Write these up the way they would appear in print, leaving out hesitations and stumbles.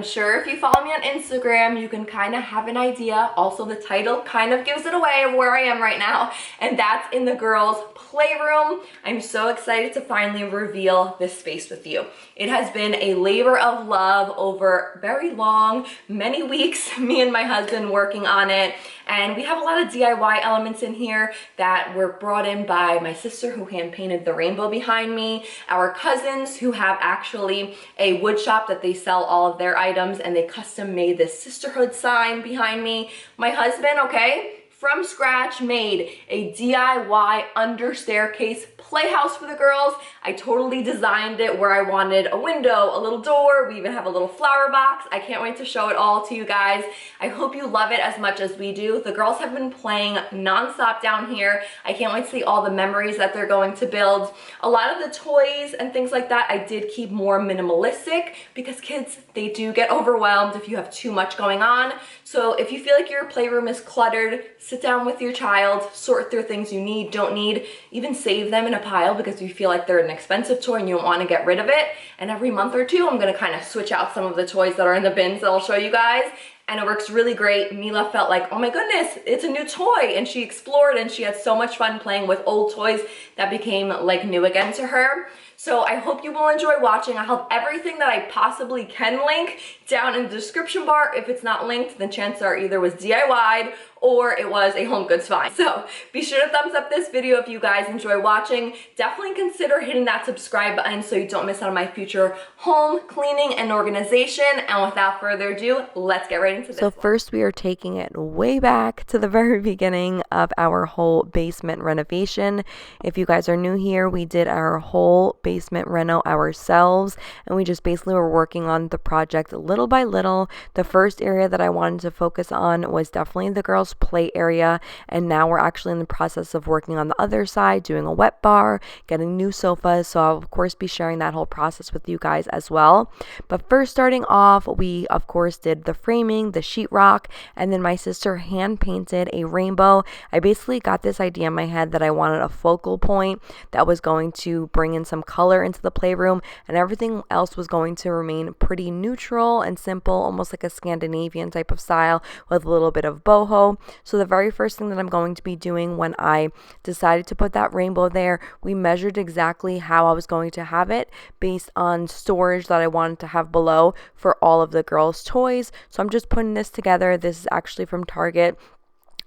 sure if you follow me on Instagram, you can kind of have an idea. Also, the title kind of gives it away of where I am right now, and that's in the girls' playroom. I'm so excited to finally reveal this space with you. It has been a labor of love over very long, many weeks, me and my husband working on it. And we have a lot of DIY elements in here that were brought in by my sister who hand painted the rainbow behind me, our cousins who have actually a wood shop that they sell all of their items, and they custom made this sisterhood sign behind me. My husband, okay, from scratch made a DIY under staircase playhouse for the girls. I totally designed it where I wanted a window, a little door. We even have a little flower box. I can't wait to show it all to you guys. I hope you love it as much as we do. The girls have been playing nonstop down here. I can't wait to see all the memories that they're going to build. A lot of the toys and things like that I did keep more minimalistic because kids, they do get overwhelmed if you have too much going on. So if you feel like your playroom is cluttered, sit down with your child, sort through things you need, don't need, even save them in a pile because you feel like they're an expensive toy and you don't want to get rid of it. And every month or two, I'm going to kind of switch out some of the toys that are in the bins that I'll show you guys. And it works really great. Mila felt like, oh my goodness, it's a new toy. And she explored and she had so much fun playing with old toys that became like new again to her. So I hope you will enjoy watching. I'll have everything that I possibly can link down in the description bar. If it's not linked, then chances are either was DIY'd or it was a home goods find. So be sure to thumbs up this video if you guys enjoy watching. Definitely consider hitting that subscribe button so you don't miss out on my future home cleaning and organization. And without further ado, let's get right into this. So first we are taking it way back to the very beginning of our whole basement renovation. If you guys are new here, we did our whole basement reno ourselves, and we just basically were working on the project little by little. The first area that I wanted to focus on was definitely the girls' play area, and now we're actually in the process of working on the other side, doing a wet bar, getting new sofas. So I'll of course be sharing that whole process with you guys as well. But first, starting off, we of course did the framing, the sheetrock, and then my sister hand painted a rainbow. I basically got this idea in my head that I wanted a focal point that was going to bring in some color into the playroom, and everything else was going to remain pretty neutral and simple, almost like a Scandinavian type of style with a little bit of boho. So the very first thing that I'm going to be doing when I decided to put that rainbow there, we measured exactly how I was going to have it based on storage that I wanted to have below for all of the girls' toys. So I'm just putting this together. This is actually from Target.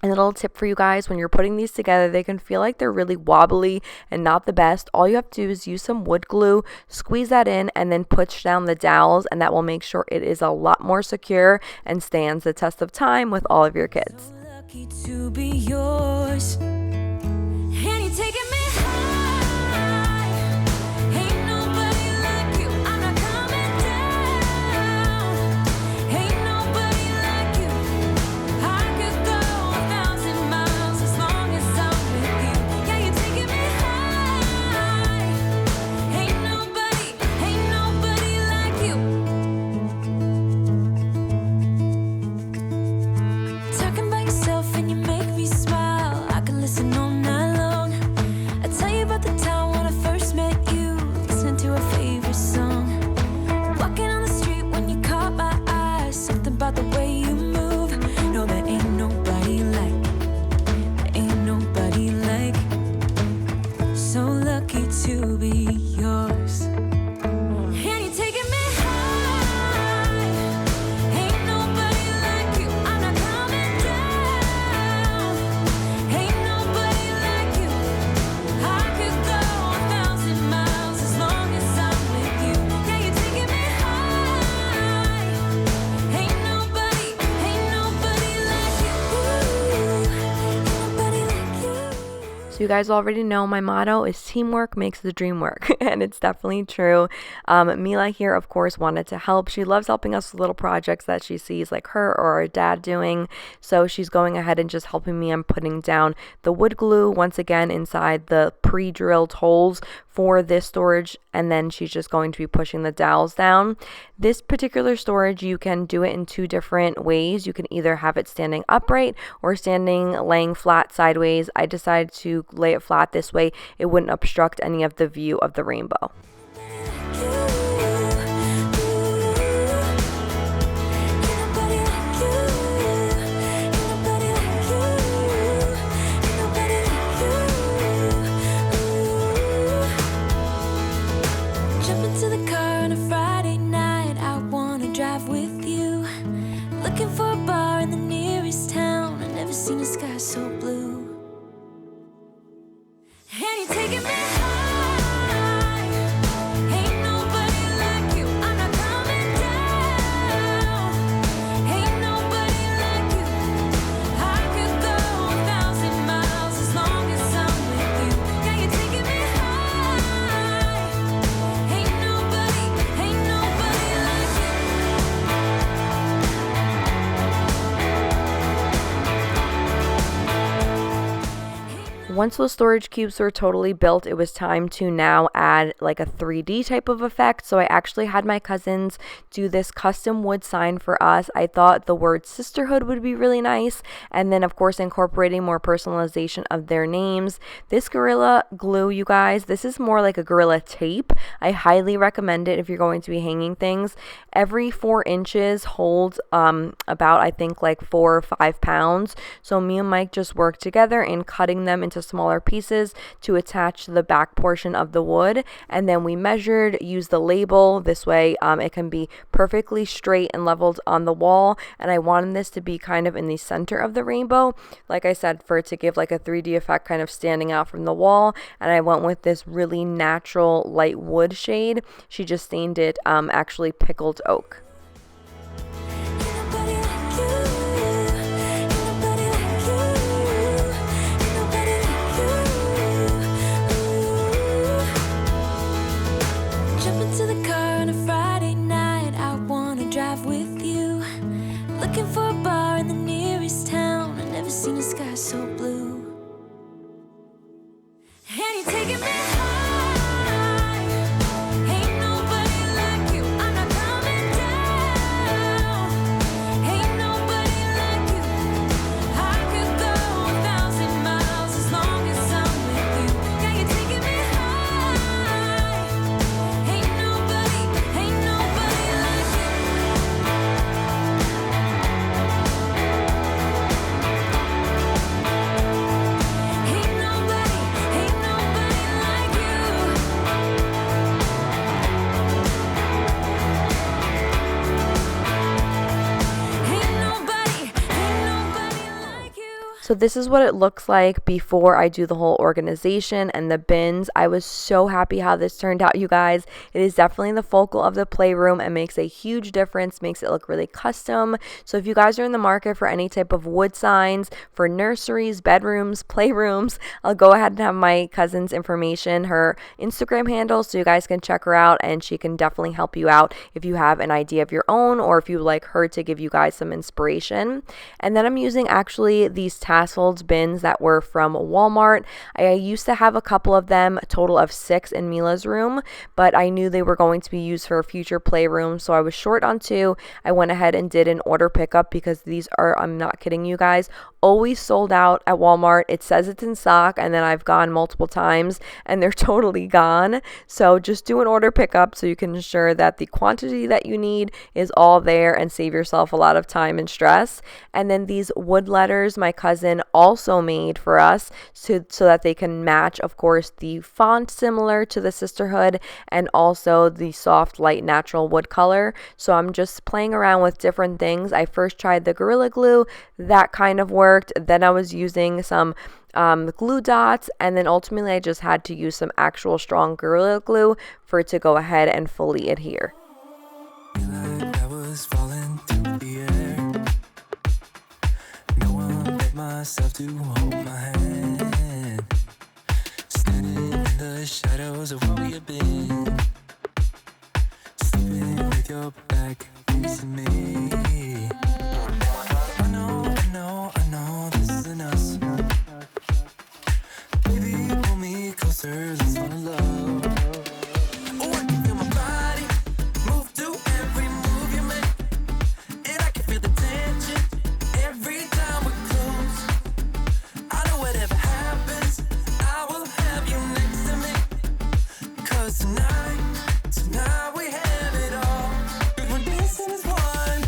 And a little tip for you guys, when you're putting these together, they can feel like they're really wobbly and not the best. All you have to do is use some wood glue, squeeze that in, and then push down the dowels, and that will make sure it is a lot more secure and stands the test of time with all of your kids. So lucky to be yours. And you're taking me high. Ain't nobody like you. I'm not coming down. Ain't nobody like you. I could go 1,000 miles as long as I'm with you. Yeah, you're taking me high. Ain't nobody like you. Talking about yourself and you make me smile. I can listen all night long. I tell you about the time when I first met you, listening to our favorite song. Walking on the street when you caught my eyes, something about the way you move. No, there ain't nobody like, there ain't nobody like. So lucky to be yours. And you're taking me high. Ain't nobody like you. I'm not coming down. Ain't nobody like you. I could go 1,000 miles as long as I'm with you. Yeah, you're taking me high. Ain't nobody like you. Ain't nobody like you. So you guys already know my motto is teamwork makes the dream work, and it's definitely true. Mila here, of course, wanted to help. She loves helping us with little projects that she sees like her or her dad doing. So she's going ahead and just helping me. I'm putting down the wood glue once again inside the pre-drilled holes for this storage, and then she's just going to be pushing the dowels down. This particular storage, you can do it in two different ways. You can either have it standing upright or laying flat sideways. I decided to lay it flat this way. It wouldn't obstruct any of the view of the rainbow. Looking for a bar in the nearest town. I've never seen a sky so blue. And you're taking me high. Ain't nobody like you. I'm not coming down. Ain't nobody like you. I could go 1,000 miles as long as I'm with you. Yeah, you're taking me high. Ain't nobody like you. Once those storage cubes were totally built, it was time to now add like a 3D type of effect. So I actually had my cousins do this custom wood sign for us. I thought the word sisterhood would be really nice. And then of course incorporating more personalization of their names. This Gorilla Glue, you guys, this is more like a Gorilla Tape. I highly recommend it if you're going to be hanging things. Every 4 inches holds about, I think, like 4 or 5 pounds. So me and Mike just worked together in cutting them into smaller pieces to attach to the back portion of the wood, and then we measured, used the label. This way it can be perfectly straight and leveled on the wall, and I wanted this to be kind of in the center of the rainbow, like I said, for it to give like a 3D effect kind of standing out from the wall. And I went with this really natural light wood shade. She just stained it actually pickled oak. Looking for a bar in the nearest town. I've never seen a sky so blue. And you're taking me high. Ain't nobody like you. I'm not coming down. Ain't nobody like you. I could go 1,000 miles as long as I'm with you. Yeah, you're taking me high. Ain't nobody like you. So this is what it looks like before I do the whole organization and the bins. I was so happy how this turned out, you guys. It is definitely the focal of the playroom and makes a huge difference, makes it look really custom. So if you guys are in the market for any type of wood signs for nurseries, bedrooms, playrooms, I'll go ahead and have my cousin's information, her Instagram handle, so you guys can check her out, and she can definitely help you out if you have an idea of your own, or if you would like her to give you guys some inspiration. And then I'm using actually these Tasseled bins that were from Walmart. I used to have a couple of them, a total of 6 in Mila's room, but I knew they were going to be used for a future playroom, so I was short on 2. I went ahead and did an order pickup because these are, I'm not kidding you guys, always sold out at Walmart. It says it's in stock, and then I've gone multiple times and they're totally gone. So just do an order pickup so you can ensure that the quantity that you need is all there and save yourself a lot of time and stress. And then these wood letters my cousin also made for us so that they can match, of course, the font similar to the sisterhood and also the soft light natural wood color. So I'm just playing around with different things. I first tried the Gorilla Glue. That kind of worked. Then I was using some glue dots, and then ultimately I just had to use some actual strong Gorilla Glue for it to go ahead and fully adhere. I was falling through the air. No one but myself to hold my hand. Standing in the shadows of what we have been. Sleeping with your back facing me. I know this isn't us. Baby, pull me closer, let's fall in love. Oh, I can feel my body move to every move you make, and I can feel the tension every time we're close. I know whatever happens, I will have you next to me. 'Cause tonight we have it all. 'Cause we're dancing as one.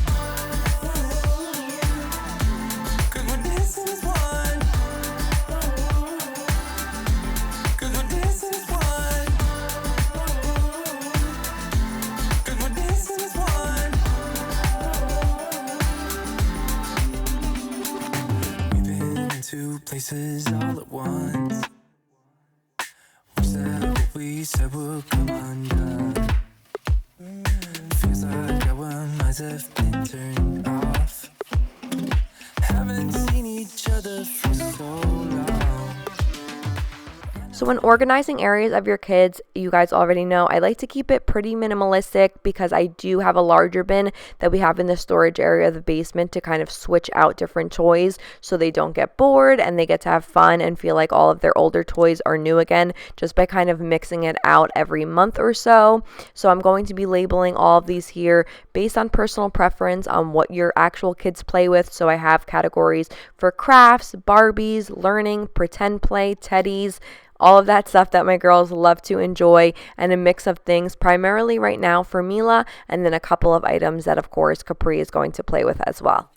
two places all at once. Wish that what we said would come undone. Feels like our minds have been turned off. Haven't seen each other for so long. So when organizing areas of your kids, you guys already know I like to keep it pretty minimalistic because I do have a larger bin that we have in the storage area of the basement to kind of switch out different toys so they don't get bored and they get to have fun and feel like all of their older toys are new again just by kind of mixing it out every month or so. So I'm going to be labeling all of these here based on personal preference on what your actual kids play with. So I have categories for crafts, Barbies, learning, pretend play, teddies, all of that stuff that my girls love to enjoy, and a mix of things primarily right now for Mila, and then a couple of items that of course Capri is going to play with as well.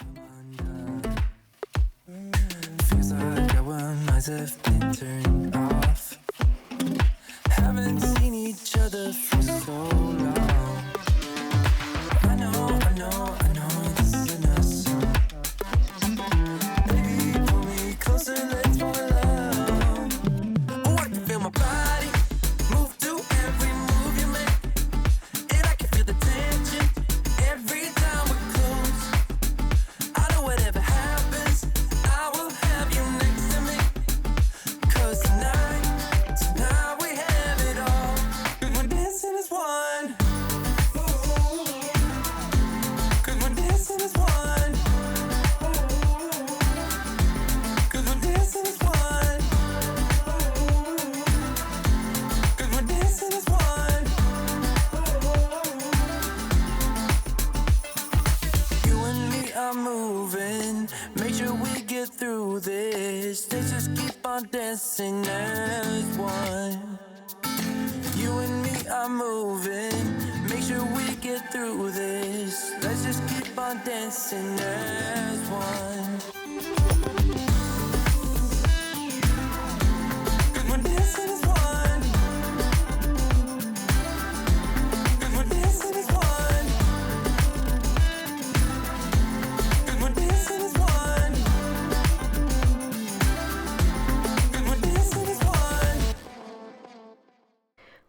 Feels like our minds have been turned off. Haven't seen each other for so long. I know this is enough song. Baby, pull me closer, let's fall in love. Oh, I can feel my body move to every move you make, and I can feel the tension every time we're close. I know whatever happens, I will have you next to me. 'Cause tonight we have it all. 'Cause we're dancing as one. 'Cause we're dancing as one. 'Cause we're dancing as one. 'Cause we're dancing as one. You and me are moving. Make sure we get through this. Let's just keep on dancing as one. You and me are moving. Make sure we get through this. Let's just keep on dancing as one. 'Cause we're dancing as one. 'Cause we're dancing as one. 'Cause we're dancing as one. 'Cause we're dancing as one.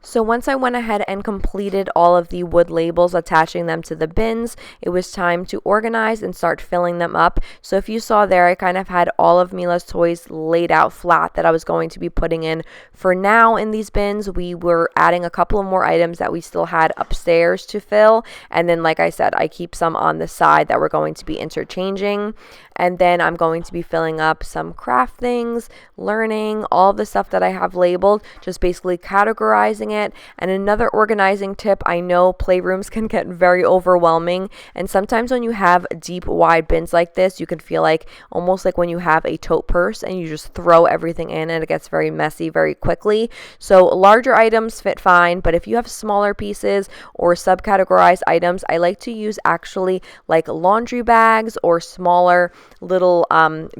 So once I went ahead and completed all of the wood labels, attaching them to the bins, it was time to organize and start filling them up. So if you saw there, I kind of had all of Mila's toys laid out flat that I was going to be putting in for now in these bins. We were adding a couple of more items that we still had upstairs to fill. And then, like I said, I keep some on the side that we're going to be interchanging. And then I'm going to be filling up some craft things, learning, all the stuff that I have labeled, just basically categorizing it. And another organizing tip, I know playrooms can get very overwhelming, and sometimes when you have deep wide bins like this, you can feel like almost like when you have a tote purse and you just throw everything in and it gets very messy very quickly. So larger items fit fine, but if you have smaller pieces or subcategorized items, I like to use actually like laundry bags or smaller little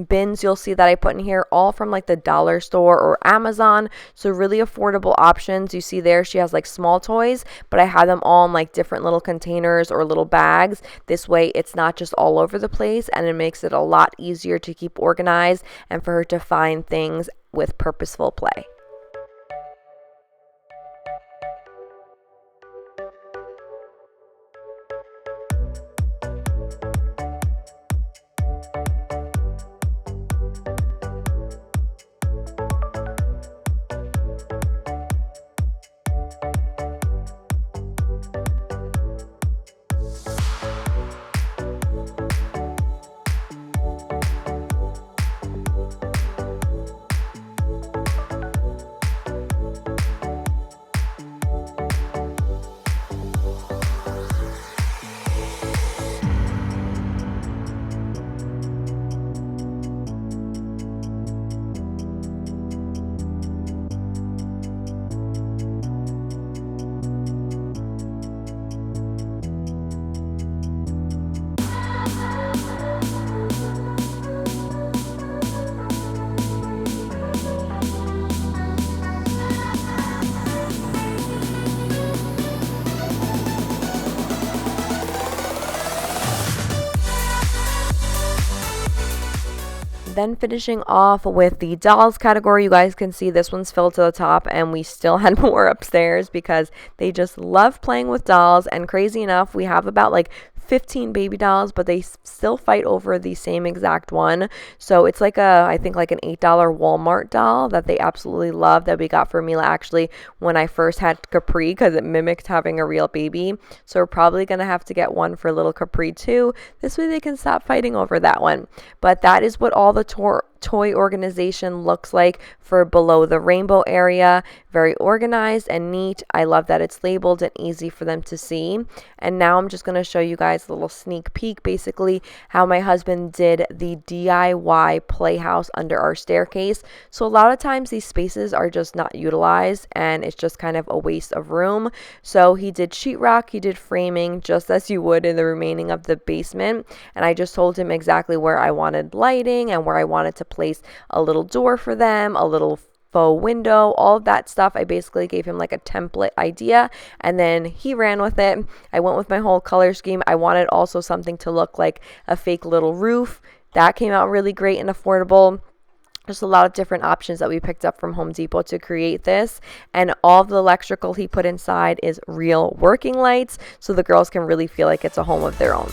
bins you'll see that I put in here, all from like the dollar store or Amazon. So really affordable options. You see there she has like small toys, but I have them all in like different little containers or little bags. This way it's not just all over the place, and it makes it a lot easier to keep organized and for her to find things with purposeful play. Then finishing off with the dolls category, you guys can see this one's filled to the top, and we still had more upstairs because they just love playing with dolls. And crazy enough, we have about like 15 baby dolls, but they still fight over the same exact one. So it's like I think like an $8 Walmart doll that they absolutely love, that we got for Mila actually when I first had Capri, because it mimicked having a real baby. So we're probably going to have to get one for little Capri too. This way they can stop fighting over that one. But that is what all the toy organization looks like for below the rainbow area. Very organized and neat. I love that it's labeled and easy for them to see. And now I'm just going to show you guys a little sneak peek, basically how my husband did the DIY playhouse under our staircase. So a lot of times these spaces are just not utilized and it's just kind of a waste of room. So he did sheetrock, he did framing, just as you would in the remaining of the basement. And I just told him exactly where I wanted lighting and where I wanted to place a little door for them, a little faux window, all of that stuff. I basically gave him like a template idea and then he ran with it. I went with my whole color scheme. I wanted also something to look like a fake little roof. That came out really great and affordable. Just a lot of different options that we picked up from Home Depot to create this. And all of the electrical he put inside is real working lights, so the girls can really feel like it's a home of their own.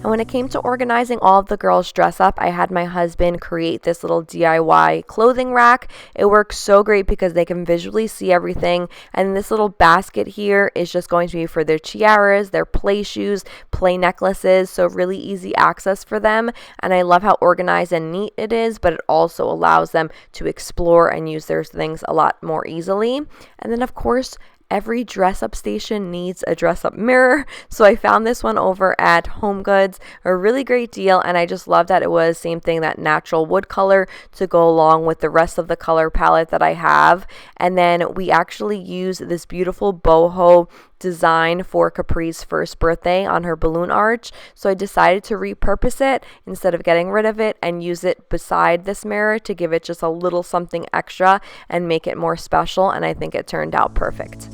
And when it came to organizing all of the girls' dress up, I had my husband create this little DIY clothing rack. It works so great because they can visually see everything. And this little basket here is just going to be for their tiaras, their play shoes, play necklaces. So really easy access for them. And I love how organized and neat it is, but it also allows them to explore and use their things a lot more easily. And then of course, every dress up station needs a dress up mirror. So I found this one over at Home Goods, a really great deal. And I just love that it was same thing, that natural wood color to go along with the rest of the color palette that I have. And then we actually use this beautiful boho design for Capri's first birthday on her balloon arch. So I decided to repurpose it instead of getting rid of it and use it beside this mirror to give it just a little something extra and make it more special. And I think it turned out perfect.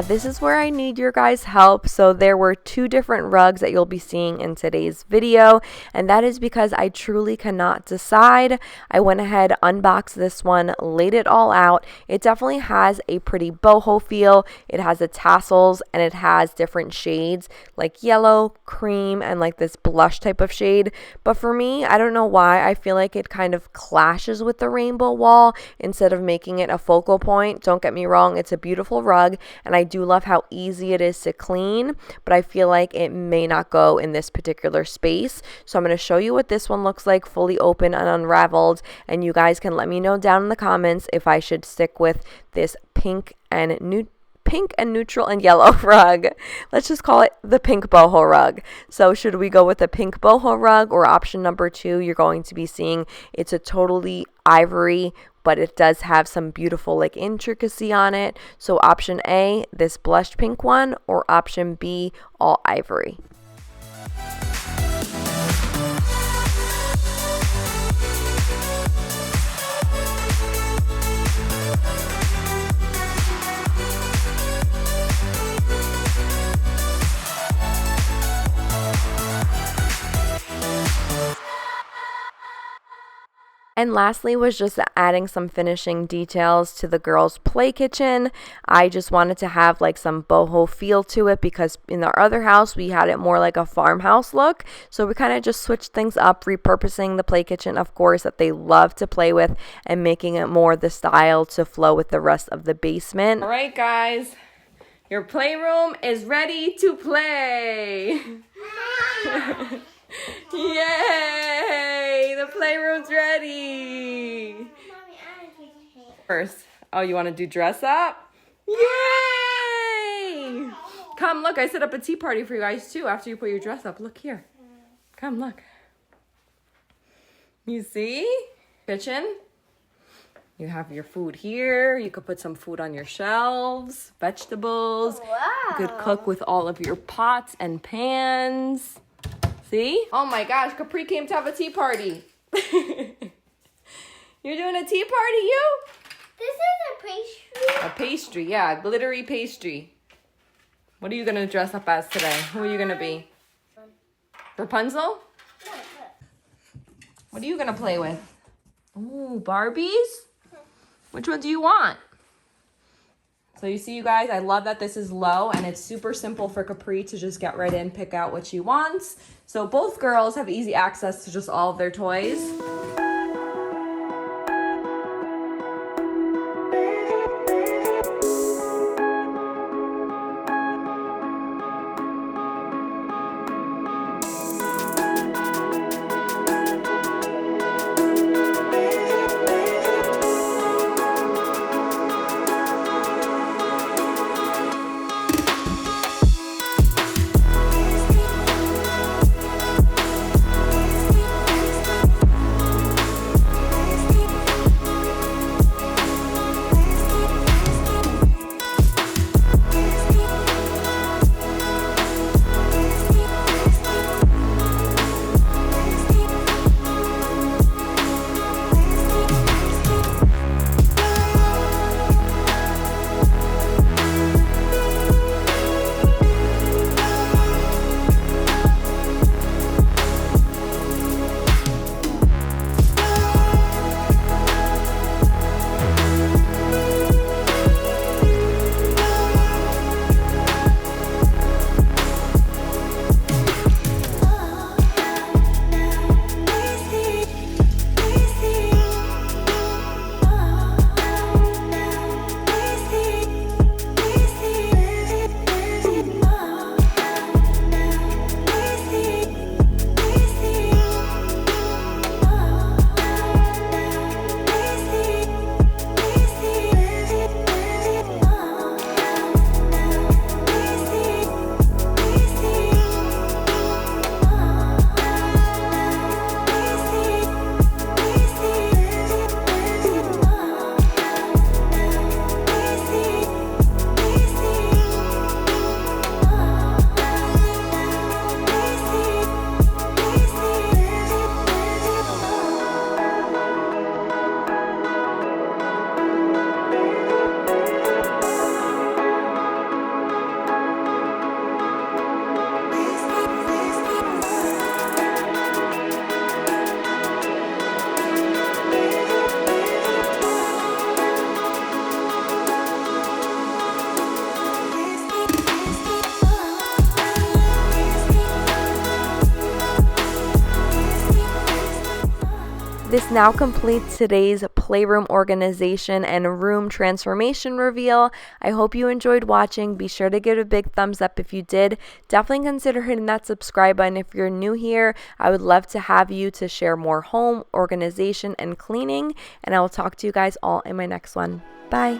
This is where I need your guys' help. So there were 2 different rugs that you'll be seeing in today's video, and that is because I truly cannot decide. I went ahead, unboxed this one, laid it all out. It definitely has a pretty boho feel. It has the tassels and it has different shades like yellow, cream, and like this blush type of shade. But for me, I don't know why, I feel like it kind of clashes with the rainbow wall instead of making it a focal point. Don't get me wrong, it's a beautiful rug and I do love how easy it is to clean, but I feel like it may not go in this particular space. So I'm going to show you what this one looks like fully open and unraveled, and you guys can let me know down in the comments if I should stick with this pink and neutral and yellow rug. Let's just call it the pink boho rug. So should we go with the pink boho rug, or option number 2 you're going to be seeing, it's a totally ivory but it does have some beautiful like intricacy on it. So option A, this blush pink one, or option B, all ivory. And lastly was just adding some finishing details to the girls' play kitchen. I just wanted to have like some boho feel to it because in our other house we had it more like a farmhouse look. So we kind of just switched things up, repurposing the play kitchen, of course, that they love to play with, and making it more the style to flow with the rest of the basement. All right, guys, your playroom is ready to play. Yay! The playroom's ready. First, oh, you want to do dress up? Yay! Come look, I set up a tea party for you guys too after you put your dress up. Look here. Come look. You see? Kitchen. You have your food here. You could put some food on your shelves, vegetables. Wow. You could cook with all of your pots and pans. See? Oh my gosh, Capri came to have a tea party. You're doing a tea party, you? This is a pastry. A pastry, yeah, glittery pastry. What are you going to dress up as today? Who are you going to be? Rapunzel? What are you going to play with? Ooh, Barbies? Which one do you want? So you see, you guys, I love that this is low and it's super simple for Capri to just get right in, pick out what she wants. So both girls have easy access to just all of their toys. This now completes today's playroom organization and room transformation reveal. I hope you enjoyed watching. Be sure to give it a big thumbs up if you did. Definitely consider hitting that subscribe button if you're new here. I would love to have you to share more home organization and cleaning, and I will talk to you guys all in my next one. Bye.